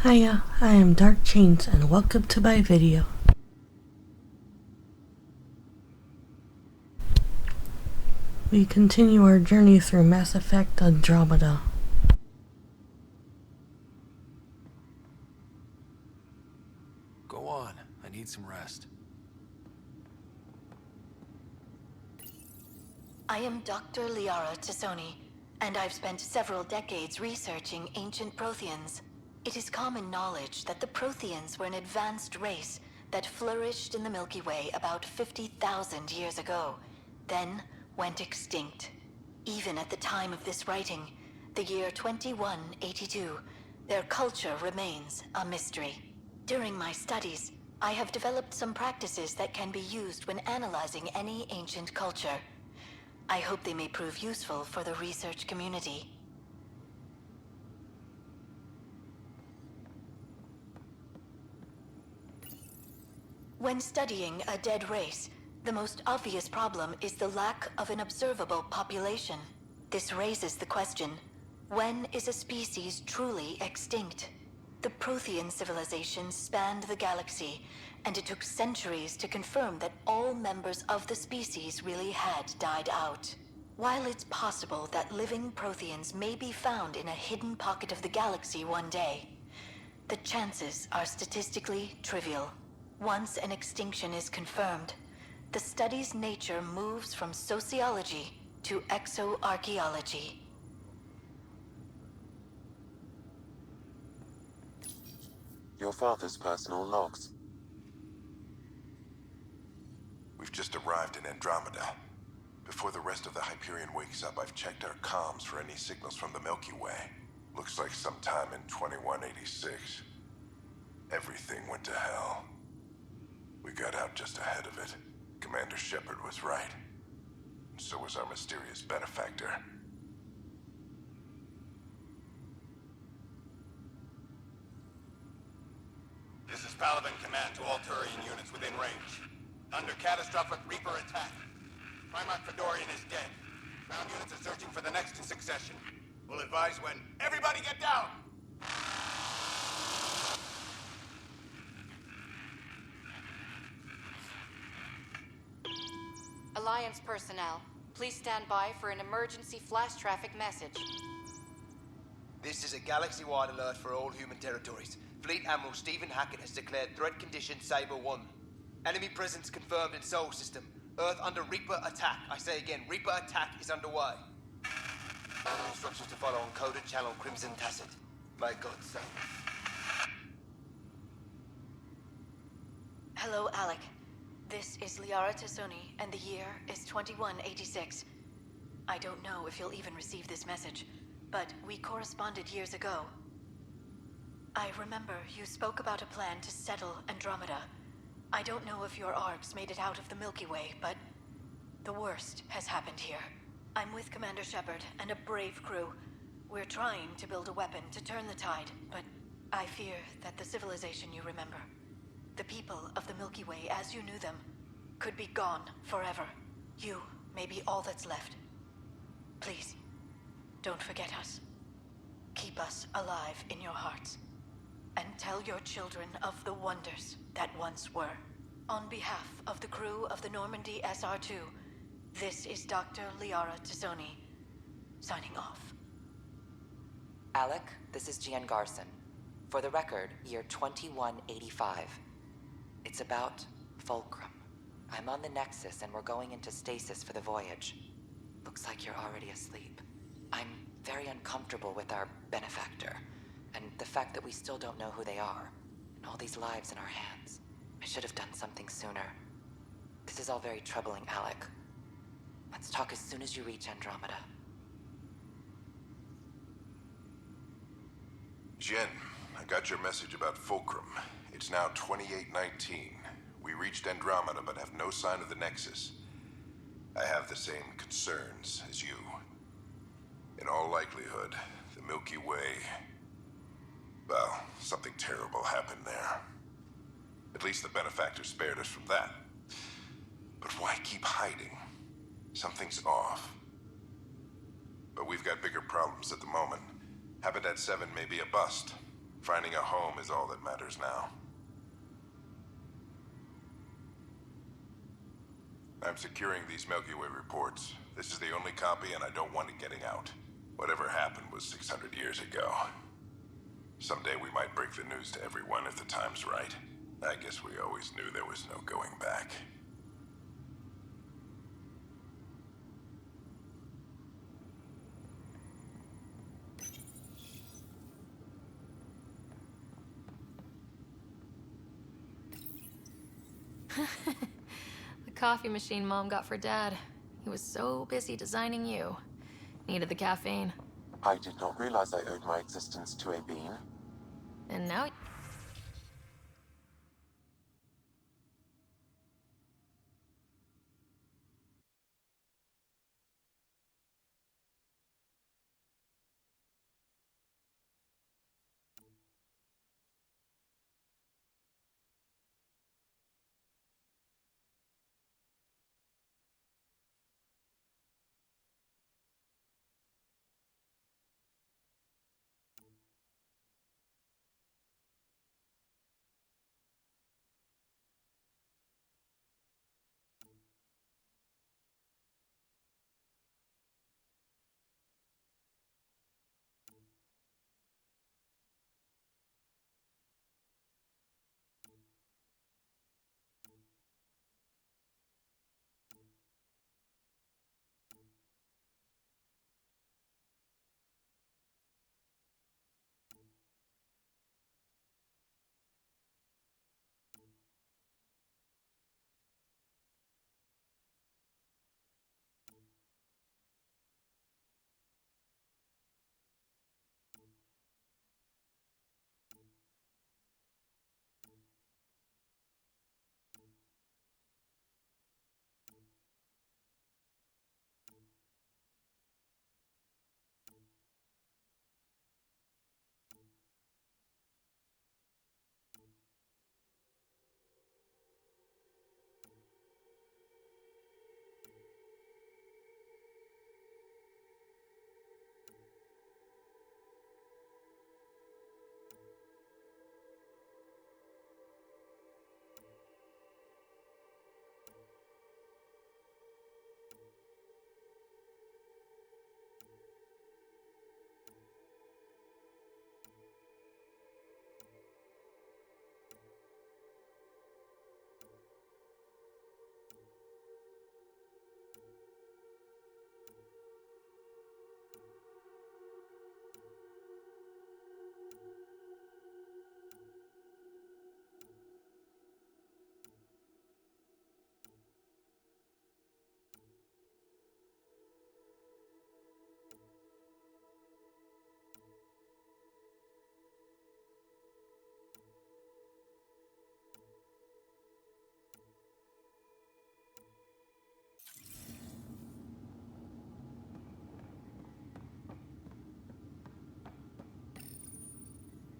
Hiya, I am Dark Chains and welcome to my video. We continue our journey through Mass Effect Andromeda. Go on, I need some rest. I am Dr. Liara Tassoni, and I've spent several decades researching ancient Protheans. It is common knowledge that the Protheans were an advanced race that flourished in the Milky Way about 50,000 years ago, then went extinct. Even at the time of this writing, the year 2182, their culture remains a mystery. During my studies, I have developed some practices that can be used when analyzing any ancient culture. I hope they may prove useful for the research community. When studying a dead race, the most obvious problem is the lack of an observable population. This raises the question, when is a species truly extinct? The Prothean civilization spanned the galaxy, and it took centuries to confirm that all members of the species really had died out. While it's possible that living Protheans may be found in a hidden pocket of the galaxy one day, the chances are statistically trivial. Once an extinction is confirmed, the study's nature moves from sociology to exoarchaeology. Your father's personal logs. We've just arrived in Andromeda. Before the rest of the Hyperion wakes up, I've checked our comms for any signals from the Milky Way. Looks like sometime in 2186. Everything went to hell. We got out just ahead of it. Commander Shepard was right. And so was our mysterious benefactor. This is Paladin Command to all Turian units within range. Under catastrophic Reaper attack. Primarch Fedorian is dead. Ground units are searching for the next in succession. We'll advise when. Everybody get down! Alliance personnel, please stand by for an emergency flash traffic message. This is a galaxy-wide alert for all human territories. Fleet Admiral Stephen Hackett has declared threat condition Saber 1. Enemy presence confirmed in Sol System. Earth under Reaper attack. I say again, Reaper attack is underway. Instructions to follow on coded channel Crimson Tacit. May God save. Hello, Alec. This is Liara Tassoni, and the year is 2186. I don't know if you'll even receive this message, but we corresponded years ago. I remember you spoke about a plan to settle Andromeda. I don't know if your arcs made it out of the Milky Way, but the worst has happened here. I'm with Commander Shepard and a brave crew. We're trying to build a weapon to turn the tide, but I fear that the civilization you remember, the people of the Milky Way as you knew them, could be gone forever. You may be all that's left. Please, don't forget us. Keep us alive in your hearts. And tell your children of the wonders that once were. On behalf of the crew of the Normandy SR2, this is Dr. Liara Tassoni, signing off. Alec, this is Gian Garson. For the record, year 2185. It's about Fulcrum. I'm on the Nexus and we're going into stasis for the voyage. Looks like you're already asleep. I'm very uncomfortable with our benefactor, and the fact that we still don't know who they are, and all these lives in our hands. I should have done something sooner. This is all very troubling, Alec. Let's talk as soon as you reach Andromeda. Jen, I got your message about Fulcrum. It's now 2819. We reached Andromeda but have no sign of the Nexus. I have the same concerns as you. In all likelihood, the Milky Way... Well, something terrible happened there. At least the benefactor spared us from that. But why keep hiding? Something's off. But we've got bigger problems at the moment. Habitat 7 may be a bust. Finding a home is all that matters now. I'm securing these Milky Way reports. This is the only copy, and I don't want it getting out. Whatever happened was 600 years ago. Someday we might break the news to everyone if the time's right. I guess we always knew there was no going back. The coffee machine Mom got for Dad. He was so busy designing you. Needed the caffeine. I did not realize I owed my existence to a bean. And now...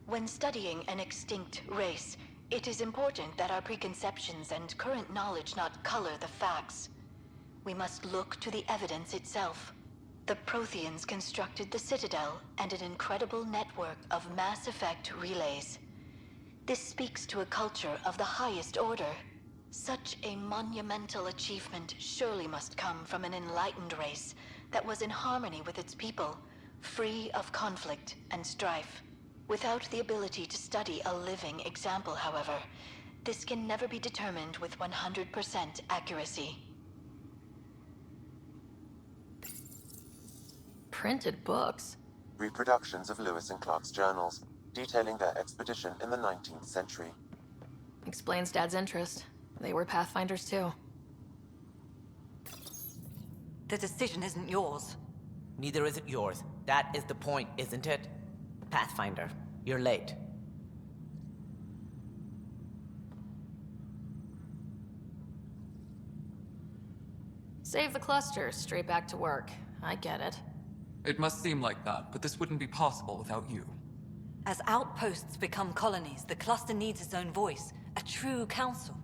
When studying an extinct race, it is important that our preconceptions and current knowledge not color the facts. We must look to the evidence itself. The Protheans constructed the Citadel and an incredible network of Mass Effect relays. This speaks to a culture of the highest order. Such a monumental achievement surely must come from an enlightened race that was in harmony with its people, free of conflict and strife. Without the ability to study a living example, however, this can never be determined with 100% accuracy. Printed books? Reproductions of Lewis and Clark's journals, detailing their expedition in the 19th century. Explains Dad's interest. They were Pathfinders too. The decision isn't yours. Neither is it yours. That is the point, isn't it? Pathfinder, you're late. Save the cluster, straight back to work. I get it. It must seem like that, but this wouldn't be possible without you. As outposts become colonies, the cluster needs its own voice, a true council.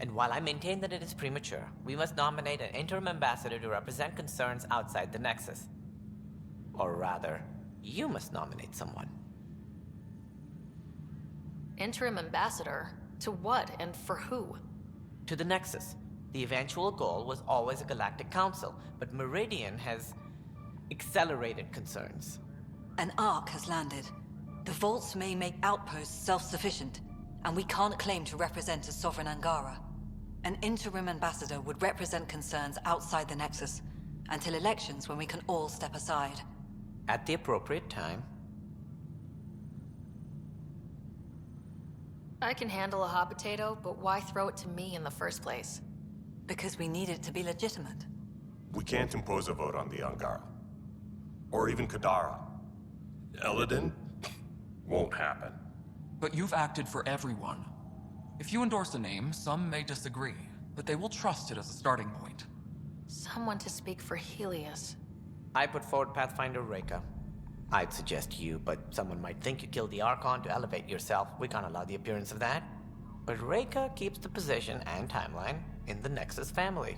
And while I maintain that it is premature, we must nominate an interim ambassador to represent concerns outside the Nexus. Or rather, you must nominate someone. Interim ambassador? To what and for who? To the Nexus. The eventual goal was always a galactic council, but Meridian has accelerated concerns. An Ark has landed. The vaults may make outposts self-sufficient, and we can't claim to represent a sovereign Angara. An interim ambassador would represent concerns outside the Nexus, until elections when we can all step aside. At the appropriate time. I can handle a hot potato, but why throw it to me in the first place? Because we need it to be legitimate. We can't impose a vote on the Angara. Or even Kadara. Eladin? Won't happen. But you've acted for everyone. If you endorse a name, some may disagree, but they will trust it as a starting point. Someone to speak for Helios. I put forward Pathfinder Reka. I'd suggest you, but someone might think you killed the Archon to elevate yourself. We can't allow the appearance of that. But Reka keeps the position and timeline in the Nexus family.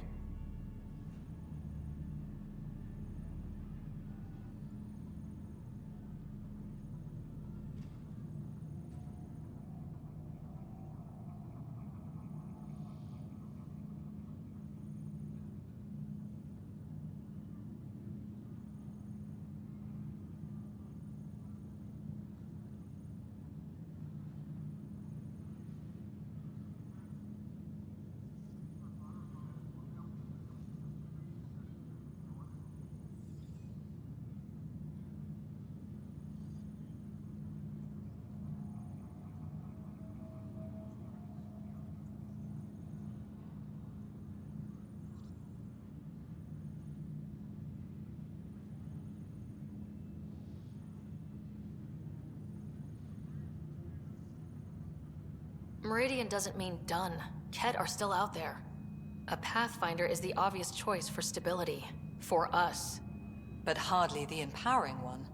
Meridian doesn't mean done. Ket are still out there. A Pathfinder is the obvious choice for stability. For us. But hardly the empowering one.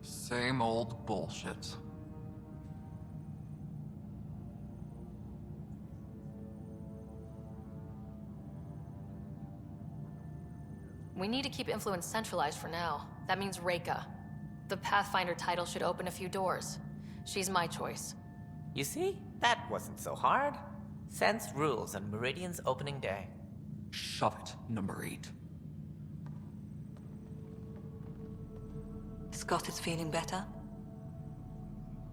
Same old bullshit. We need to keep influence centralized for now. That means Reka. The Pathfinder title should open a few doors. She's my choice. You see? That wasn't so hard. Sense rules on Meridian's opening day. Shove it, number 8. Scott is feeling better?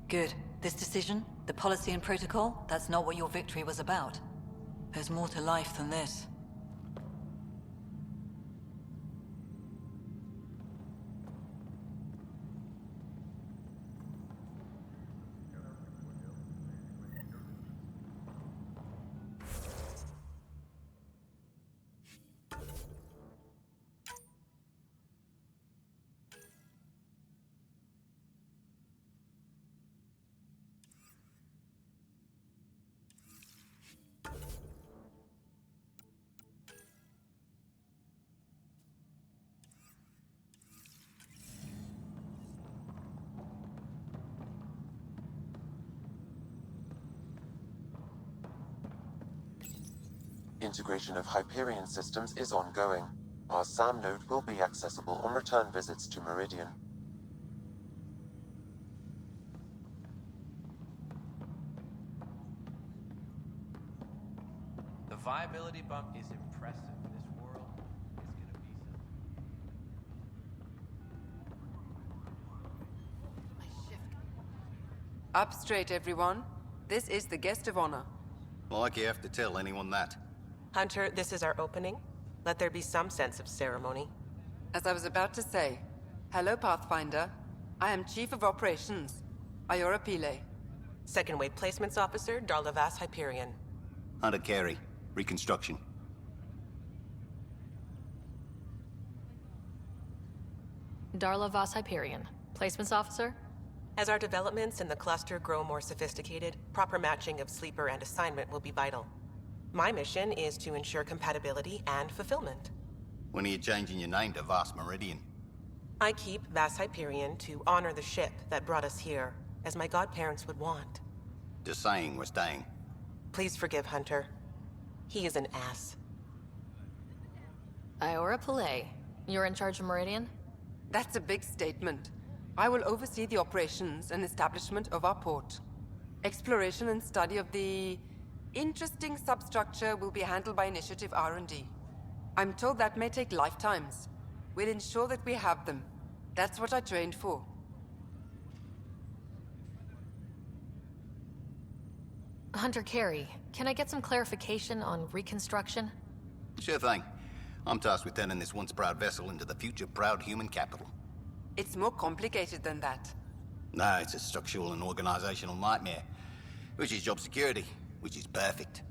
Good. This decision, the policy and protocol, that's not what your victory was about. There's more to life than this. Integration of Hyperion systems is ongoing. Our SAM node will be accessible on return visits to Meridian. The viability bump is impressive. This world is gonna be Up straight, everyone. This is the guest of honor. Like you have to tell anyone that. Hunter, this is our opening. Let there be some sense of ceremony. As I was about to say, hello, Pathfinder. I am Chief of Operations, Iora Pile. Second Wave Placements Officer, Darla Vas Hyperion. Hunter Carey, Reconstruction. Darla Vas Hyperion. Placements Officer? As our developments in the cluster grow more sophisticated, proper matching of sleeper and assignment will be vital. My mission is to ensure compatibility and fulfillment. When are you changing your name to Vast Meridian? I keep Vas Hyperion to honor the ship that brought us here, as my godparents would want. Just saying we're staying. Please forgive Hunter. He is an ass. Iora Pile. You're in charge of Meridian? That's a big statement. I will oversee the operations and establishment of our port. Exploration and study of the interesting substructure will be handled by Initiative R&D. I'm told that may take lifetimes. We'll ensure that we have them. That's what I trained for. Hunter Carey, can I get some clarification on reconstruction? Sure thing. I'm tasked with turning this once proud vessel into the future proud human capital. It's more complicated than that. No, it's a structural and organizational nightmare. Which is job security, which is perfect.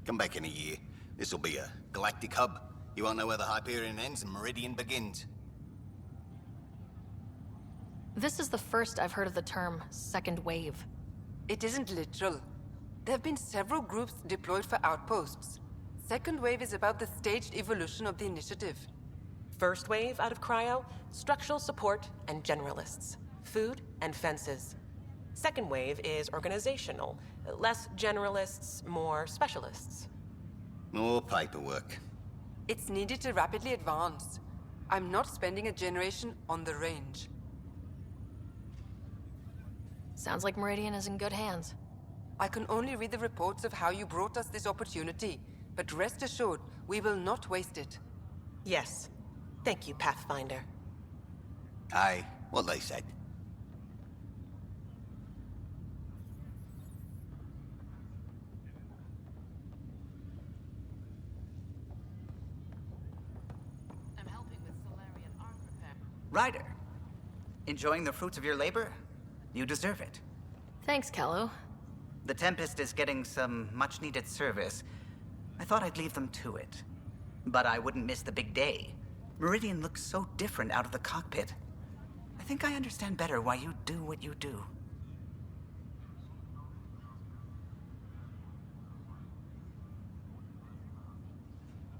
Come back in a year. This'll be a galactic hub. You won't know where the Hyperion ends and Meridian begins. This is the first I've heard of the term second wave. It isn't literal. There have been several groups deployed for outposts. Second wave is about the staged evolution of the initiative. First wave out of cryo, structural support and generalists. Food and fences. Second wave is organizational. Less generalists, more specialists. More paperwork. It's needed to rapidly advance. I'm not spending a generation on the range. Sounds like Meridian is in good hands. I can only read the reports of how you brought us this opportunity, but rest assured, we will not waste it. Yes. Thank you, Pathfinder. Aye, what they said. Ryder, enjoying the fruits of your labor? You deserve it. Thanks, Callow. The Tempest is getting some much-needed service. I thought I'd leave them to it. But I wouldn't miss the big day. Meridian looks so different out of the cockpit. I think I understand better why you do what you do.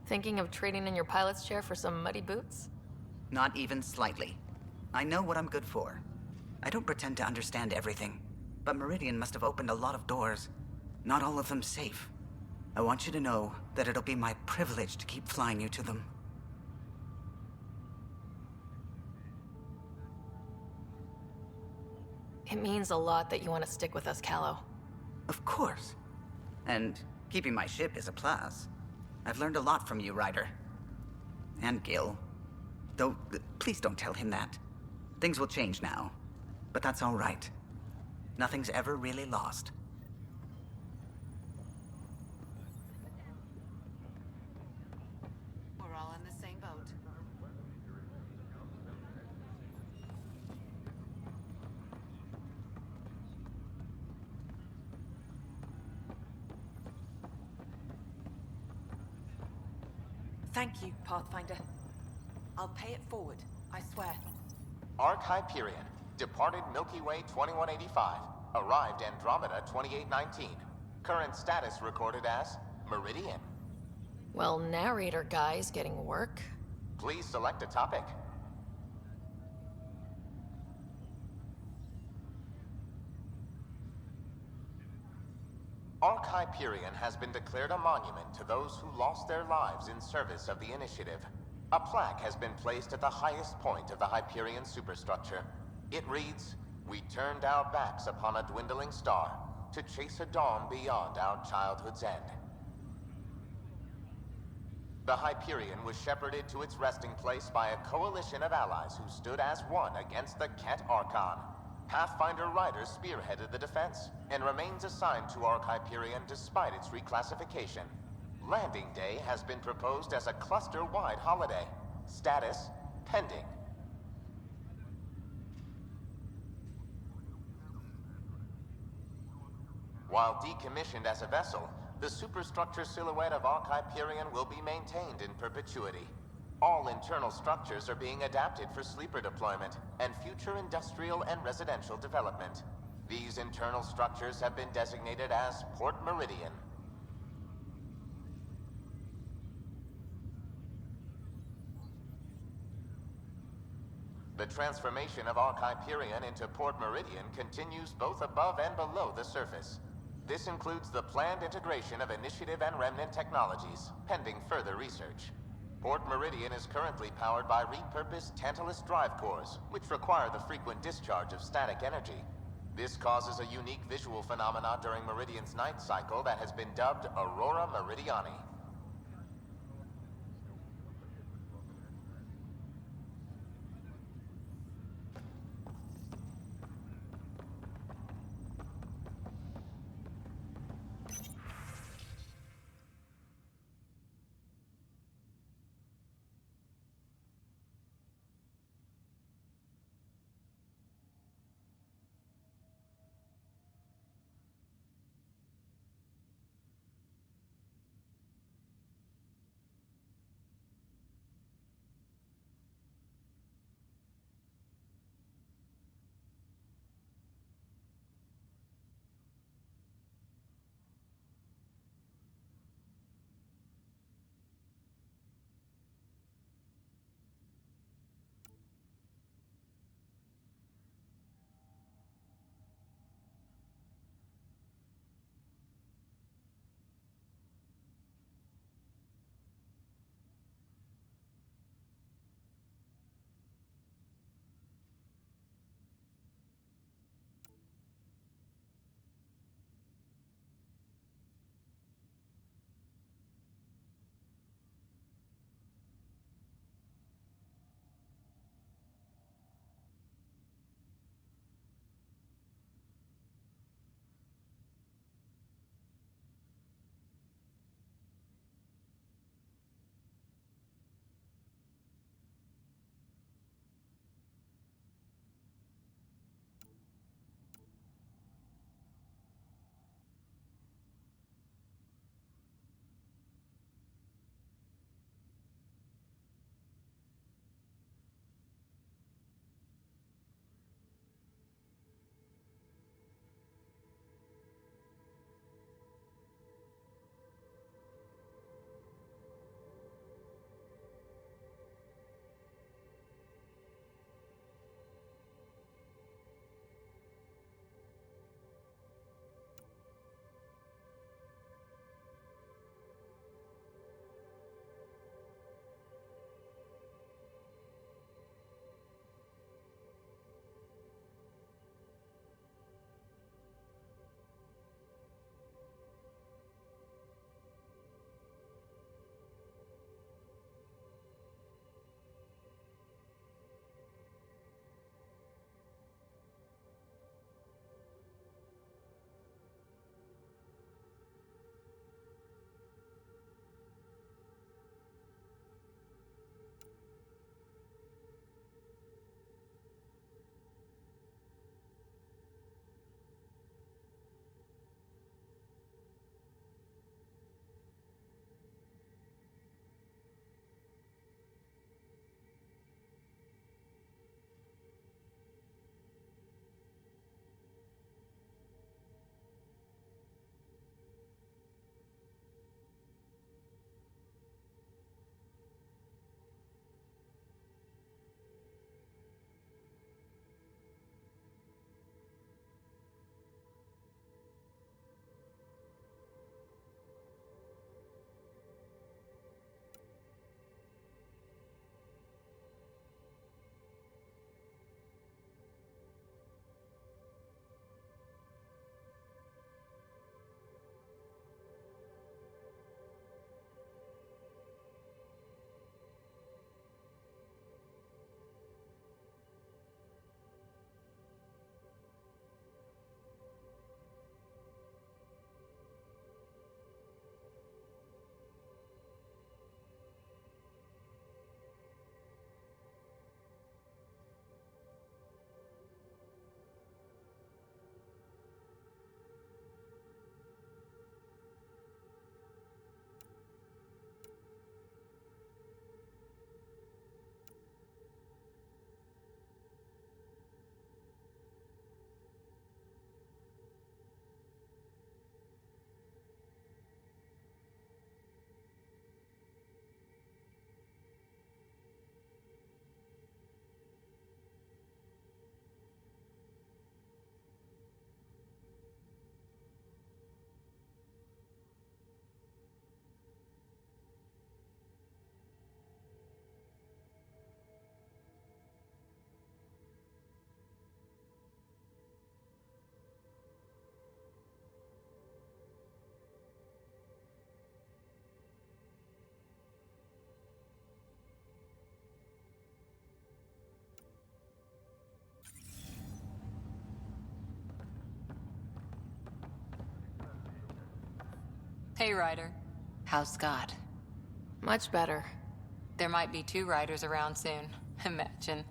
Thinking of trading in your pilot's chair for some muddy boots? Not even slightly. I know what I'm good for. I don't pretend to understand everything, but Meridian must have opened a lot of doors. Not all of them safe. I want you to know that it'll be my privilege to keep flying you to them. It means a lot that you want to stick with us, Callow. Of course. And keeping my ship is a plus. I've learned a lot from you, Ryder. And Gil. Though, please don't tell him that. Things will change now. But that's all right. Nothing's ever really lost. We're all in the same boat. Thank you, Pathfinder. I'll pay it forward, I swear. Arc Hyperion, departed Milky Way 2185, arrived Andromeda 2819. Current status recorded as Meridian. Well, narrator guy's getting work. Please select a topic. Arc Hyperion has been declared a monument to those who lost their lives in service of the Initiative. A plaque has been placed at the highest point of the Hyperion superstructure. It reads, "We turned our backs upon a dwindling star to chase a dawn beyond our childhood's end." The Hyperion was shepherded to its resting place by a coalition of allies who stood as one against the Ket Archon. Pathfinder Ryder spearheaded the defense, and remains assigned to Arc Hyperion despite its reclassification. Landing Day has been proposed as a cluster-wide holiday. Status, pending. While decommissioned as a vessel, the superstructure silhouette of Arc Hyperion will be maintained in perpetuity. All internal structures are being adapted for sleeper deployment and future industrial and residential development. These internal structures have been designated as Port Meridian. The transformation of Arc Hyperion into Port Meridian continues both above and below the surface. This includes the planned integration of Initiative and Remnant technologies, pending further research. Port Meridian is currently powered by repurposed Tantalus drive cores, which require the frequent discharge of static energy. This causes a unique visual phenomena during Meridian's night cycle that has been dubbed Aurora Meridiani. Hey, Ryder. How's Scott? Much better. There might be 2 Riders around soon. Imagine.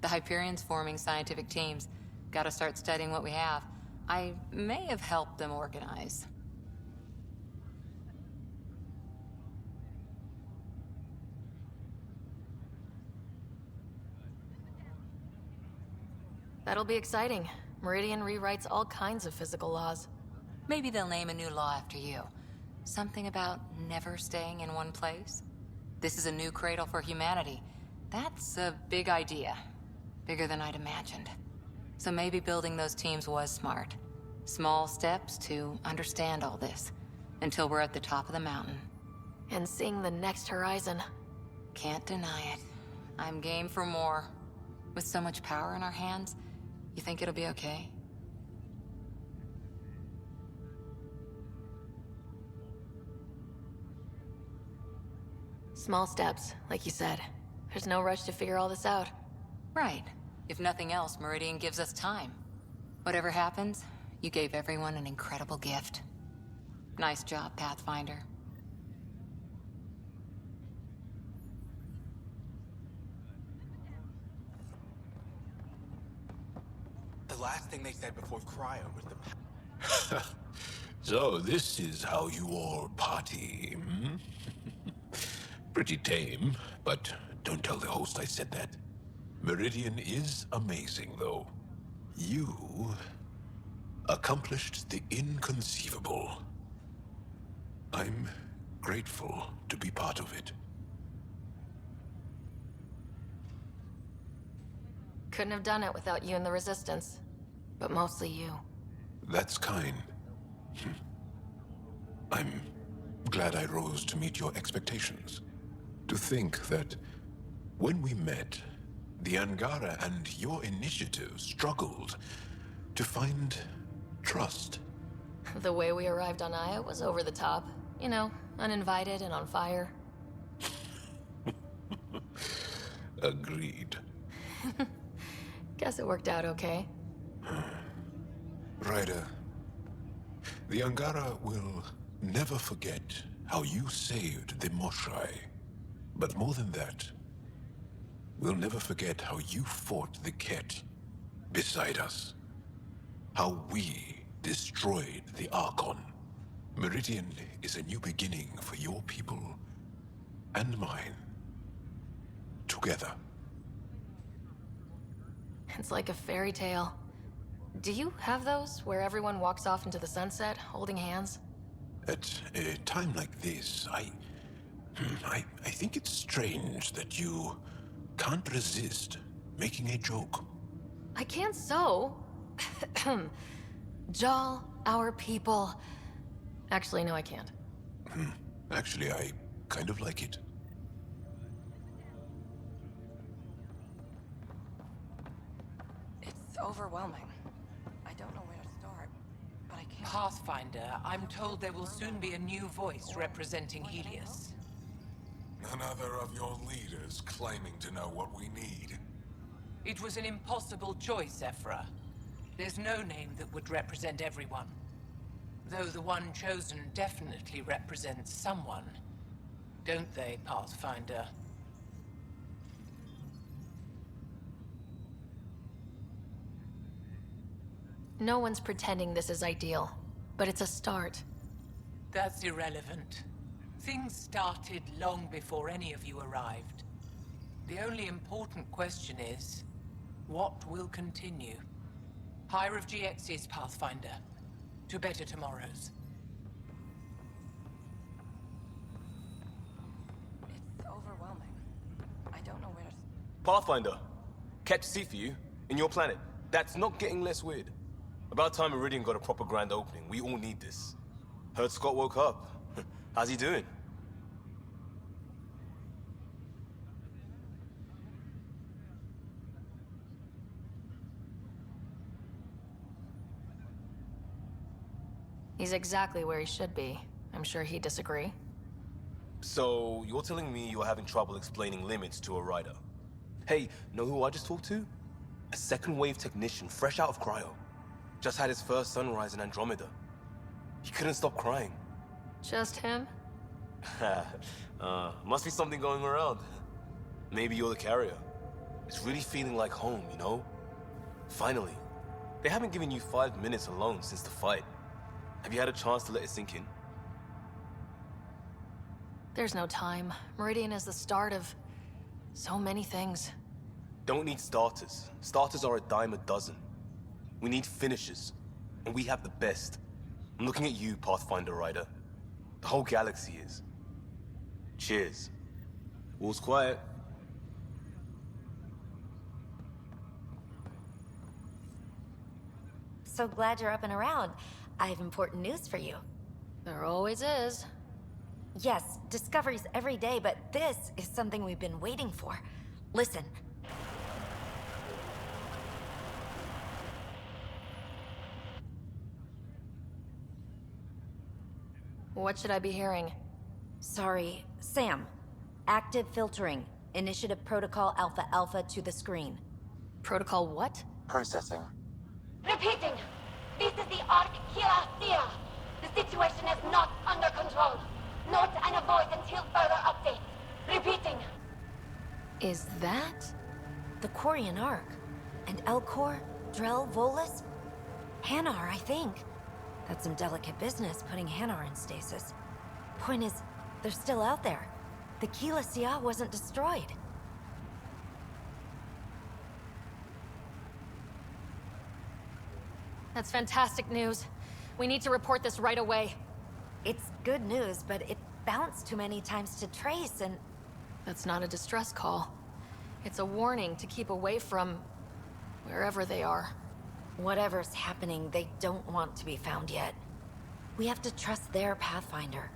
The Hyperion's forming scientific teams. Gotta start studying what we have. I may have helped them organize. That'll be exciting. Meridian rewrites all kinds of physical laws. Maybe they'll name a new law after you. Something about never staying in one place? This is a new cradle for humanity. That's a big idea. Bigger than I'd imagined. So maybe building those teams was smart. Small steps to understand all this. Until we're at the top of the mountain. And seeing the next horizon. Can't deny it. I'm game for more. With so much power in our hands, you think it'll be okay? Small steps, like you said. There's no rush to figure all this out. Right. If nothing else, Meridian gives us time. Whatever happens, you gave everyone an incredible gift. Nice job, Pathfinder. The last thing they said before cryo was the... So this is how you all party, hmm? Pretty tame, but don't tell the host I said that. Meridian is amazing, though. You accomplished the inconceivable. I'm grateful to be part of it. Couldn't have done it without you and the Resistance. But mostly you. That's kind. I'm glad I rose to meet your expectations. To think that when we met, the Angara and your initiative struggled to find trust. The way we arrived on Aya was over the top. You know, uninvited and on fire. Agreed. Guess it worked out okay. Ryder, the Angara will never forget how you saved the Moshai. But more than that, we'll never forget how you fought the Ket beside us. How we destroyed the Archon. Meridian is a new beginning for your people and mine. Together. It's like a fairy tale. Do you have those where everyone walks off into the sunset, holding hands? At a time like this, I think it's strange that you can't resist making a joke. I can't so. Jal, our people. Actually, no, I can't. Actually, I kind of like it. It's overwhelming. I don't know where to start, but I can't... Pathfinder, I'm told there will soon be a new voice representing Helios. Another of your leaders claiming to know what we need. It was an impossible choice, Ephra. There's no name that would represent everyone. Though the one chosen definitely represents someone. Don't they, Pathfinder? No one's pretending this is ideal, but it's a start. That's irrelevant. Things started long before any of you arrived. The only important question is, what will continue? Higher of GX's, Pathfinder. To better tomorrows. It's overwhelming. I don't know where to... Pathfinder, catch sea for you, in your planet. That's not getting less weird. About time Meridian got a proper grand opening. We all need this. Heard Scott woke up. How's he doing? He's exactly where he should be. I'm sure he'd disagree. So, you're telling me you're having trouble explaining limits to a rider? Hey, know who I just talked to? A second-wave technician fresh out of cryo. Just had his first sunrise in Andromeda. He couldn't stop crying. Just him? Must be something going around. Maybe you're the carrier. It's really feeling like home, you know? Finally. They haven't given you 5 minutes alone since the fight. Have you had a chance to let it sink in? There's no time. Meridian is the start of so many things. Don't need starters. Starters are a dime a dozen. We need finishers. And we have the best. I'm looking at you, Pathfinder Rider. The whole galaxy is. Cheers. All's quiet. So glad you're up and around. I have important news for you. There always is. Yes, discoveries every day, but this is something we've been waiting for. Listen. What should I be hearing? Sorry, Sam. Active filtering. Initiative Protocol Alpha Alpha to the screen. Protocol what? Processing. Repeating. This is the Arc Kira Sia. The situation is not under control. Note and avoid until further update. Repeating. Is that? The Quarian Arc. And Elcor, Drell, Volus? Hanar, I think. That's some delicate business, putting Hanar in stasis. Point is, they're still out there. The Keela Sia wasn't destroyed. That's fantastic news. We need to report this right away. It's good news, but it bounced too many times to trace and... That's not a distress call. It's a warning to keep away from... wherever they are. Whatever's happening, they don't want to be found yet. We have to trust their Pathfinder.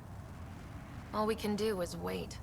All we can do is wait.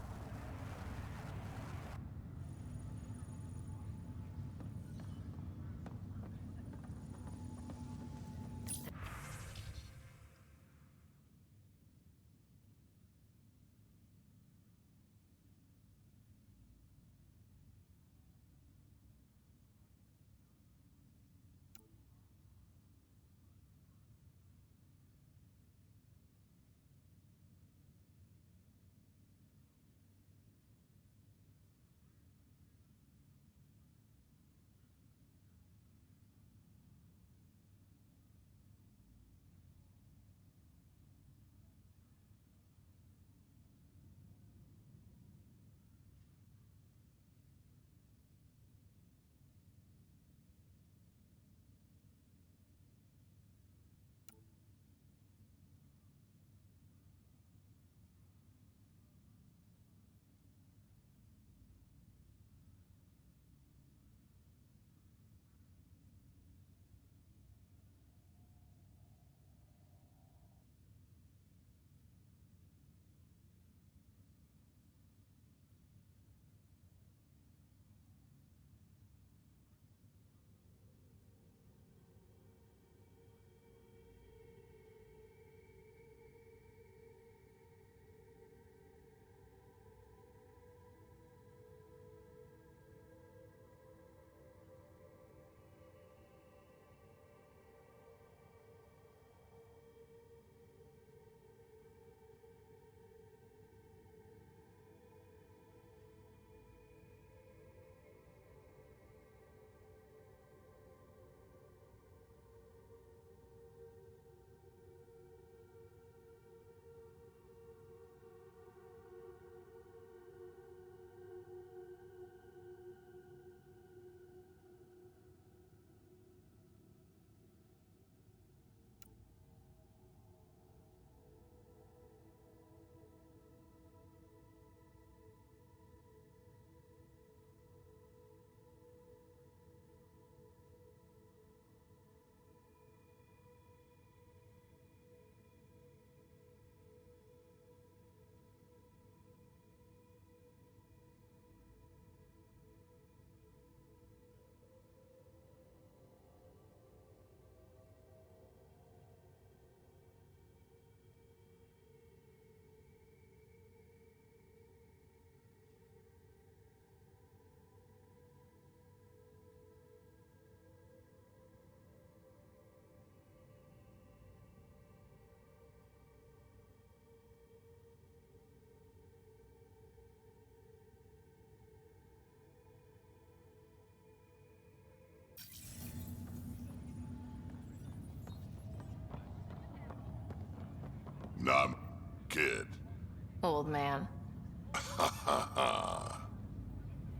Old man.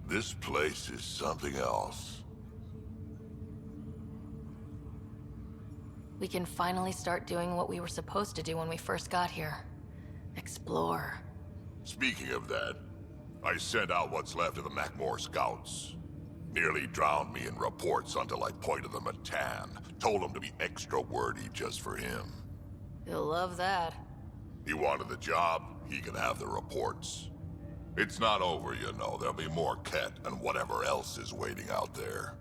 This place is something else. We can finally start doing what we were supposed to do when we first got here. Explore. Speaking of that, I sent out what's left of the Macmore scouts. Nearly drowned me in reports until I pointed them at Tan. Told him to be extra wordy just for him. He'll love that. He wanted the job, he can have the reports. It's not over, you know. There'll be more Ket and whatever else is waiting out there.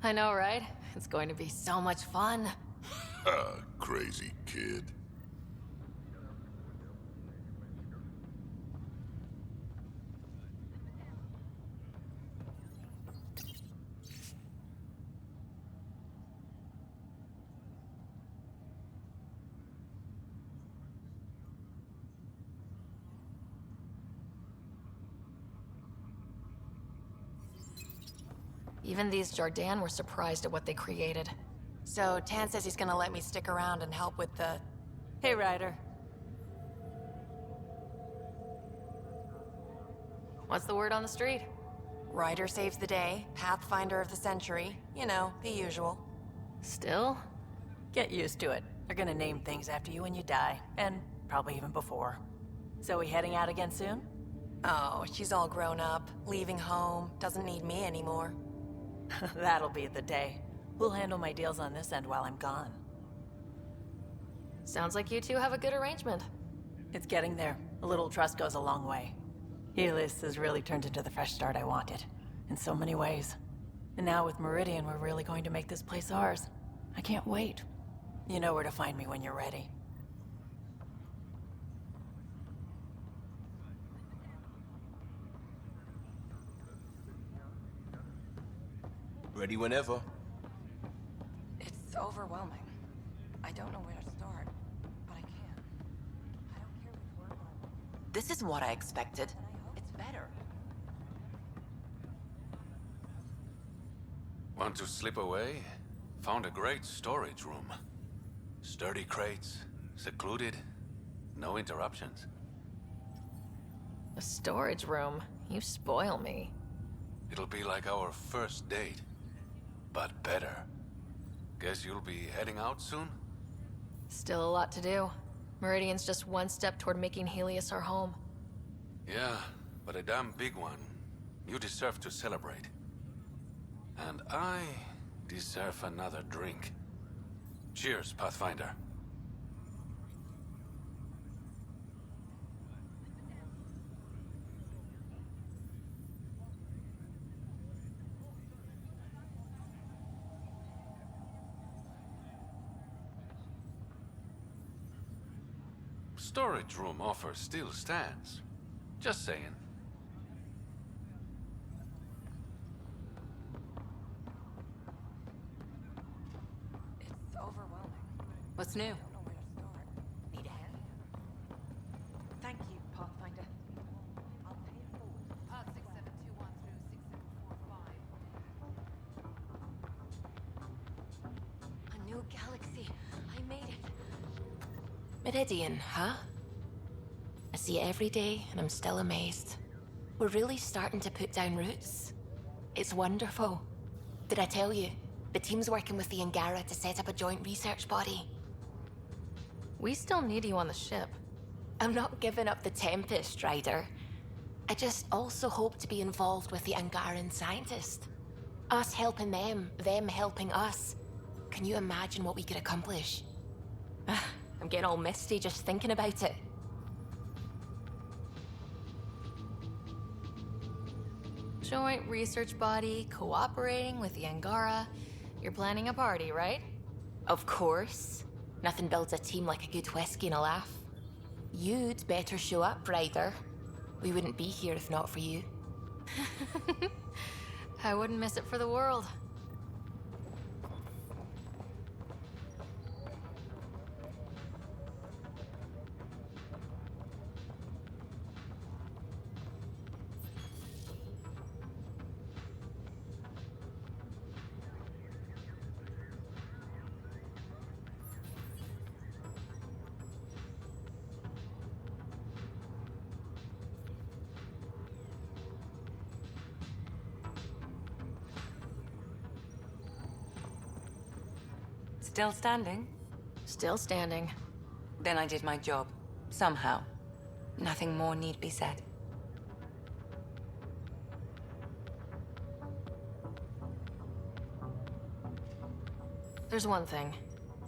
I know, right? It's going to be so much fun. Crazy kid. Even these Jardin were surprised at what they created. So Tan says he's gonna let me stick around and help with the... Hey, Ryder. What's the word on the street? Ryder saves the day, Pathfinder of the century. You know, the usual. Still? Get used to it. They're gonna name things after you when you die, and probably even before. So we heading out again soon? Oh, she's all grown up, leaving home, doesn't need me anymore. That'll be the day. We'll handle my deals on this end while I'm gone. Sounds like you two have a good arrangement. It's getting there. A little trust goes a long way. Helios has really turned into the fresh start I wanted, in so many ways. And now with Meridian, we're really going to make this place ours. I can't wait. You know where to find me when you're ready. Ready whenever. It's overwhelming. I don't know where to start, but I can. I don't care which word. This is what I expected. It's better. Want to slip away? Found a great storage room. Sturdy crates, secluded, no interruptions. A storage room? You spoil me. It'll be like our first date, but better. Guess you'll be heading out soon? Still a lot to do. Meridian's just one step toward making Helios our home. Yeah, but a damn big one. You deserve to celebrate. And I deserve another drink. Cheers, Pathfinder. Storage room offer still stands. Just saying. It's overwhelming. What's new? I don't know where to start. Need a hand? Thank you, Pathfinder. I'll pay it forward. Pod 6721 through 6745. A new galaxy. I made it. Meridian, huh? I see it every day, and I'm still amazed. We're really starting to put down roots. It's wonderful. Did I tell you? The team's working with the Angara to set up a joint research body. We still need you on the ship. I'm not giving up the Tempest, Ryder. I just also hope to be involved with the Angaran scientists. Us helping them helping us. Can you imagine what we could accomplish? I'm getting all misty just thinking about it. Joint research body, cooperating with the Angara. You're planning a party, right? Of course. Nothing builds a team like a good whiskey and a laugh. You'd better show up, Ryder. We wouldn't be here if not for you. I wouldn't miss it for the world. Still standing? Still standing. Then I did my job. Somehow. Nothing more need be said. There's one thing.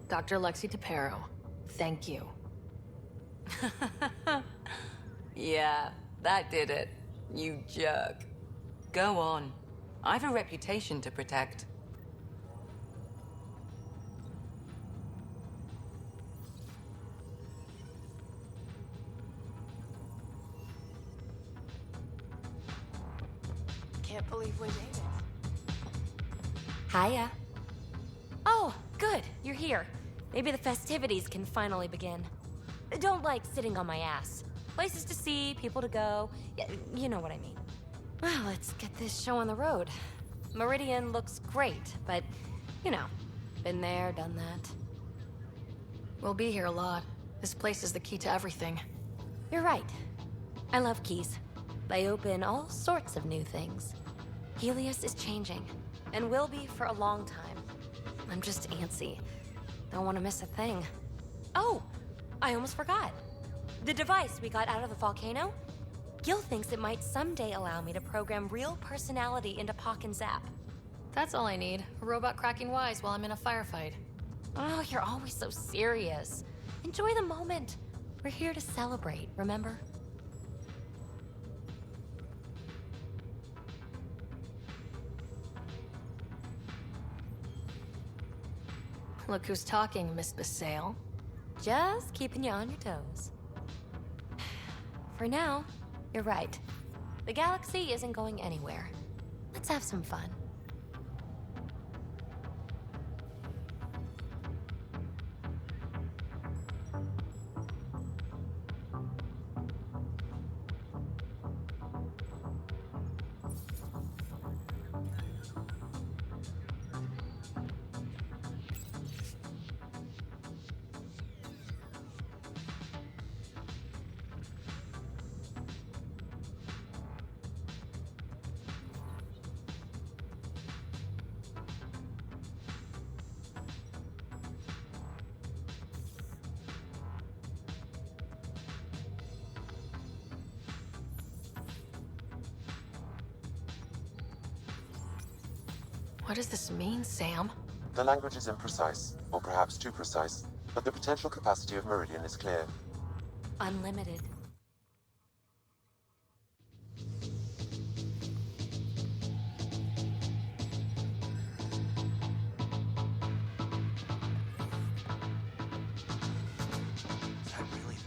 Dr. Lexi Tapero, thank you. Yeah, that did it. You jerk. Go on. I've a reputation to protect. Can't believe we made it. Hiya. Oh, good. You're here. Maybe the festivities can finally begin. Don't like sitting on my ass. Places to see, people to go. Yeah, you know what I mean. Well, let's get this show on the road. Meridian looks great, but, you know, been there, done that. We'll be here a lot. This place is the key to everything. You're right. I love keys. They open all sorts of new things. Helios is changing, and will be for a long time. I'm just antsy. Don't want to miss a thing. Oh, I almost forgot. The device we got out of the volcano? Gil thinks it might someday allow me to program real personality into Pock and Zap. That's all I need. A robot cracking wise while I'm in a firefight. Oh, you're always so serious. Enjoy the moment. We're here to celebrate, remember? Look who's talking, Miss Basale. Just keeping you on your toes. For now, you're right. The galaxy isn't going anywhere. Let's have some fun. What does this mean, Sam? The language is imprecise, or perhaps too precise, but the potential capacity of Meridian is clear. Unlimited.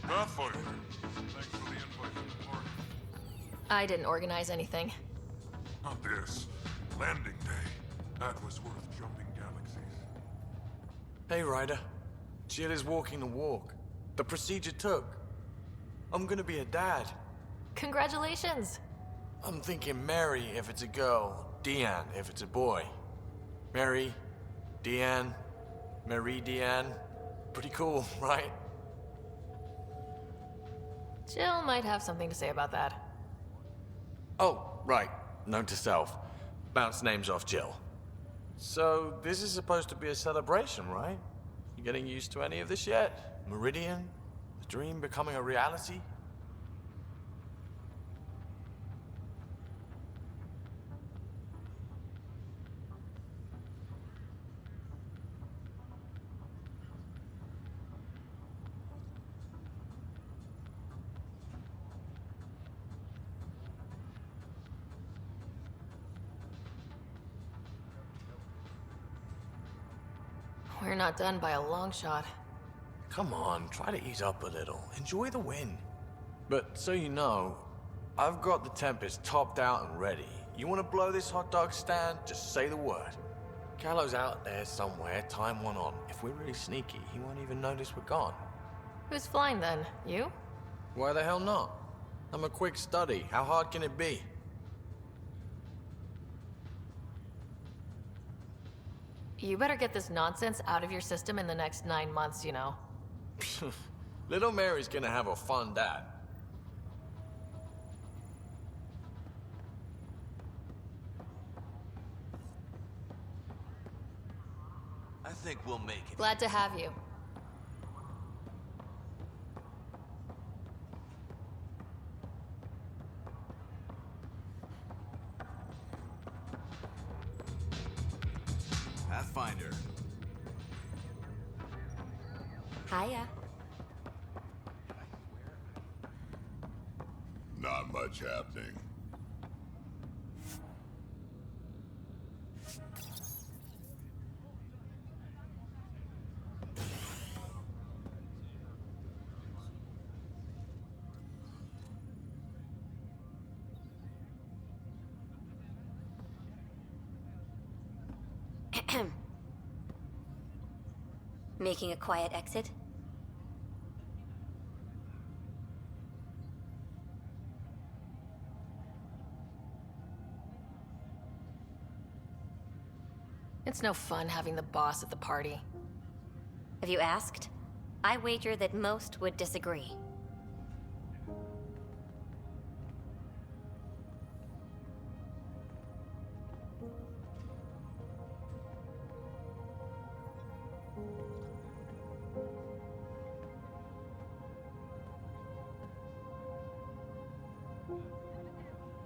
Pathfinder, thanks for the invite to the party. I didn't organize anything. Not this. Landing day. That was worth jumping galaxies. Hey, Ryder. Jill is walking the walk. The procedure took. I'm gonna be a dad. Congratulations! I'm thinking Mary if it's a girl, Deanne if it's a boy. Mary, Deanne, Marie Deanne. Pretty cool, right? Jill might have something to say about that. Oh, right. Note to self. Bounce names off Jill. So, this is supposed to be a celebration, right? You getting used to any of this yet? Meridian? The dream becoming a reality? We're not done by a long shot. Come on, try to ease up a little. Enjoy the win. But so you know, I've got the Tempest topped out and ready. You want to blow this hot dog stand? Just say the word. Callow's out there somewhere, time one on. If we're really sneaky, he won't even notice we're gone. Who's flying then? You? Why the hell not? I'm a quick study. How hard can it be? You better get this nonsense out of your system in the next 9 months, you know. Little Mary's gonna have a fun dad. I think we'll make it. Glad to have you. Pathfinder. Hiya. Not much happening. Making a quiet exit? It's no fun having the boss at the party. Have you asked? I wager that most would disagree.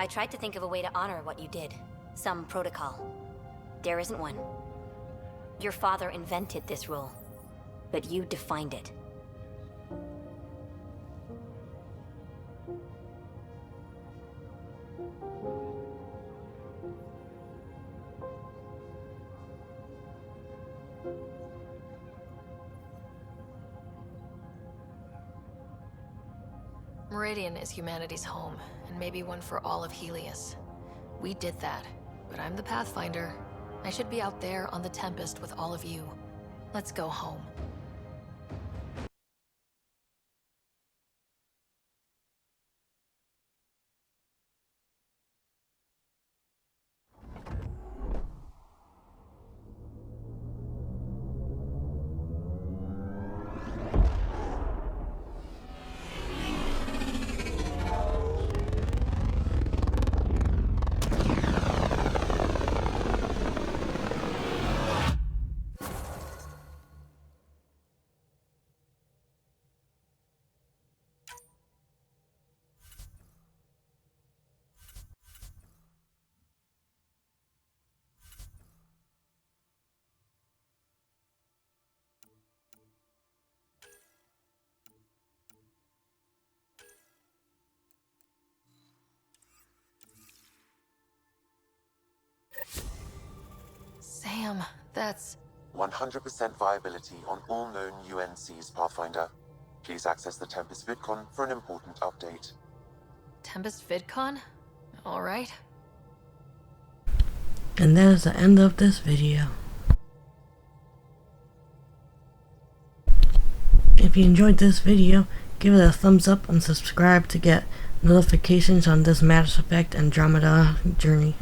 I tried to think of a way to honor what you did. Some protocol. There isn't one. Your father invented this rule, but you defined it. Meridian is humanity's home, and maybe one for all of Helios. We did that, but I'm the Pathfinder. I should be out there on the Tempest with all of you. Let's go home. Sam, that's... 100% viability on all known UNCs, Pathfinder. Please access the Tempest VidCon for an important update. Tempest VidCon? Alright. And that is the end of this video. If you enjoyed this video, give it a thumbs up and subscribe to get notifications on this Mass Effect Andromeda journey.